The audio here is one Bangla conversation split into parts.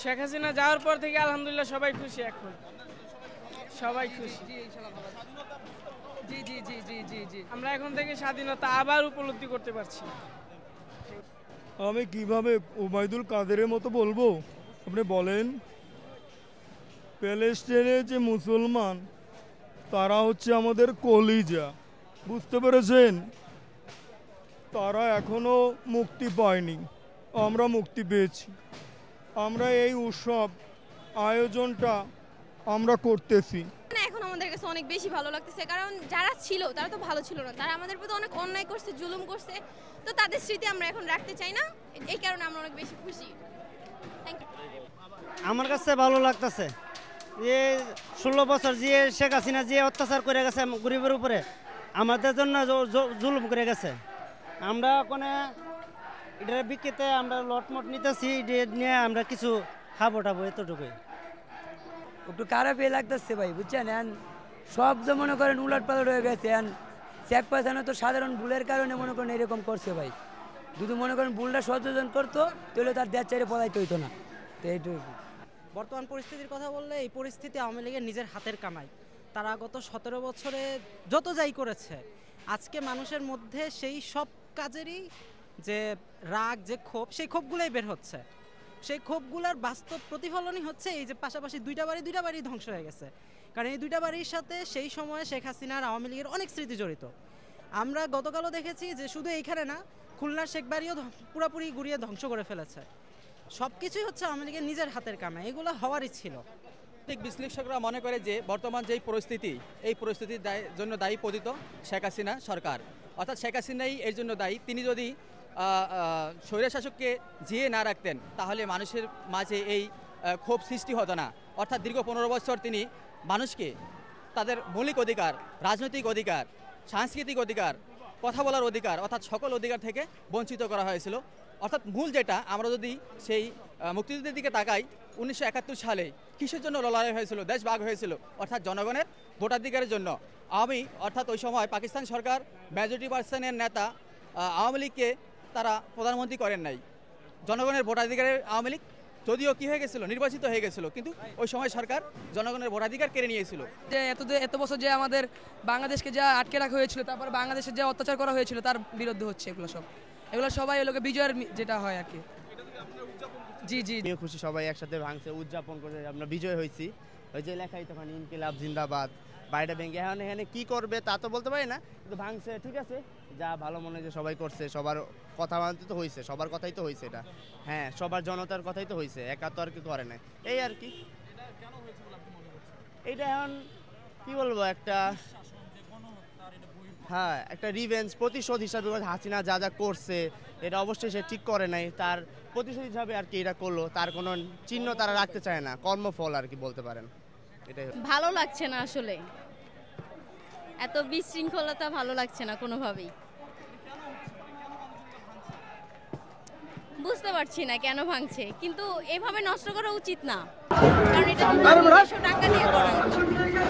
শেখ হাসিনা যাওয়ার পর থেকে আলহামদুলিল্লাহ সবাই খুশি, এখন সবাই খুশি। জি জি জি জি জি জি আমরা এখন থেকে স্বাধীনতা আবার উপলব্ধি করতে পারছি। আমি কিভাবে ওবায়দুল কাদেরের মতো বলবো আপনি বলেন? প্যালেস্টাইনে যে মুসলমান তারা হচ্ছে আমাদের কলিজা, বুঝতে পেরেছেন? তারা এখনো মুক্তি পায়নি, আমরা মুক্তি পেয়েছি। আমরা এই উৎসব আয়োজনটা আমরা করতেছি। এখন আমাদের কাছে অনেক বেশি ভালো লাগতেছে, কারণ যারা ছিল তারা তো ভালো ছিল না, তারা আমাদের প্রতি অনেক অন্যায় করছে, জুলুম করছে, তো তাদের স্মৃতি আমরা এখন রাখতে চাই না, এই কারণে আমরা অনেক বেশি খুশি। Thank you. আমার কাছে ভালো লাগতেছে যে 16 বছর যে শেখ হাসিনা যে অত্যাচার করে গেছে গরিবের উপরে, আমাদের জন্য জুলুম করে গেছে। আমরা ওখানে এটার বিক্রিতে আমরা লটমট নিতেছি, নিয়ে আমরা কিছু খাবো টাবো, এতটুকুই। একটু খারাপই লাগতেছে ভাই, বুঝছেন? সব যে মনে করেন উলট পালট হয়ে গেছে। শেখ হাসিনা তো সাধারণ ভুলের কারণে মনে করেন এরকম করছে ভাই। যদি মনে করেন ভুলটা সংশোধন করতো তাহলে তার দেশ চাইরে পলাইতে হইতো না। তো এইটুকু। বর্তমান পরিস্থিতির কথা বললে এই পরিস্থিতি আওয়ামী লীগের নিজের হাতের কামাই। তারা গত 17 বছরে যত যাই করেছে, আজকে মানুষের মধ্যে সেই সব কাজেরই যে রাগ, যে ক্ষোভ, সেই ক্ষোভগুলোই বের হচ্ছে। সেই ক্ষোভগুলোর বাস্তব প্রতিফলনই হচ্ছে এই যে পাশাপাশি দুইটা বাড়ি ধ্বংস হয়ে গেছে। কারণ এই দুইটা বাড়ির সাথে সেই সময়ে শেখ হাসিনার আওয়ামী লীগের অনেক স্মৃতি জড়িত। আমরা গতকালও দেখেছি যে শুধু এইখানে না, খুলনার শেখ বাড়িও পুরোপুরি গুড়িয়ে ধ্বংস করে ফেলেছে। সব কিছুই হচ্ছে আওয়ামী লীগের নিজের হাতের কামাই, এগুলো হওয়ারই ছিল। বিশ্লেষকরা মনে করে যে বর্তমান যেই পরিস্থিতি, এই পরিস্থিতির জন্য দায়ী পতিত শেখ হাসিনা সরকার, অর্থাৎ শেখ হাসিনাই এর জন্য দায়ী। তিনি যদি স্বৈরশাসককে জিয়ে না রাখতেন তাহলে মানুষের মাঝে এই ক্ষোভ সৃষ্টি হতো না। অর্থাৎ দীর্ঘ 15 বছর তিনি মানুষকে তাদের মৌলিক অধিকার, রাজনৈতিক অধিকার, সাংস্কৃতিক অধিকার, কথা বলার অধিকার, অর্থাৎ সকল অধিকার থেকে বঞ্চিত করা হয়েছিল। অর্থাৎ মূল যেটা, আমরা যদি সেই মুক্তিযুদ্ধের দিকে তাকাই, 1971 সালে কিসের জন্য লড়াই হয়েছিল, দেশ ভাগ হয়েছিল, অর্থাৎ জনগণের ভোটাধিকারের জন্য। অর্থাৎ ওই সময় পাকিস্তান সরকার মেজরিটি পার্সনের নেতা আওয়ামী লীগকে তারা প্রধানমন্ত্রী করেন নাই। জনগণের ভোটাধিকারের আওয়ামী লীগ যদিও কী হয়ে গেছিলো, নির্বাচিত হয়ে গেছিলো, কিন্তু ওই সময় সরকার জনগণের ভোটাধিকার কেড়ে নিয়েছিল। যে এত বছর যে আমাদের বাংলাদেশকে যা আটকে রাখা হয়েছিল, তারপর বাংলাদেশে যে অত্যাচার করা হয়েছিল তার বিরুদ্ধে হচ্ছে এগুলো সবাই এগুলোকে বিজয়ের যেটা হয় আর কি। জি জি, আমিও খুশি, সবাই একসাথে ভাঙছে, উদযাপন করে আমরা বিজয় হয়েছি। ওই যে লেখাই তখন ইনকিলাব জিন্দাবাদ, বাইরে ব্যাংকে এখানে কি করবে তা তো বলতে পারি না, কিন্তু ভাঙছে, ঠিক আছে, যা ভালো মনে যে সবাই করছে, সবার কথা মানতে তো হয়েছে, সবার কথাই তো হয়েছে এটা। হ্যাঁ, সবার জনতার কথাই তো হয়েছে, একা তো আর কি করে না, এই আর কি। এইটা এখন কি বলবো, একটা হ্যাঁ একটা রিভেঞ্জ, প্রতিশোধ হিসাবে হাসিনা যা যা করছে এটা অবশ্যই সে ঠিক করে নাই, তার প্রতিশোধ হিসাবে আর কি এটা করলো। তার কোনো চিহ্ন তারা রাখতে চায় না, কর্মফল আর কি বলতে পারেন। এটাই ভালো লাগছে না আসলে, এত বিশৃঙ্খলতা ভালো লাগছে না কোনোভাবেই। বুঝতে পারছি না কেন ভাঙছে, কিন্তু এভাবে নষ্ট করা উচিত না, কারণ এটা নিজস্ব টাকা দিয়ে করা,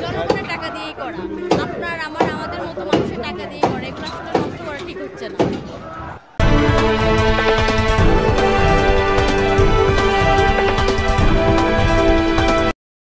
জনগণের টাকা দিয়েই করা, আপনার আমাদের মতো মানুষের টাকা দিয়ে করা, এগুলো আসলে নষ্ট করা ঠিক হচ্ছে না।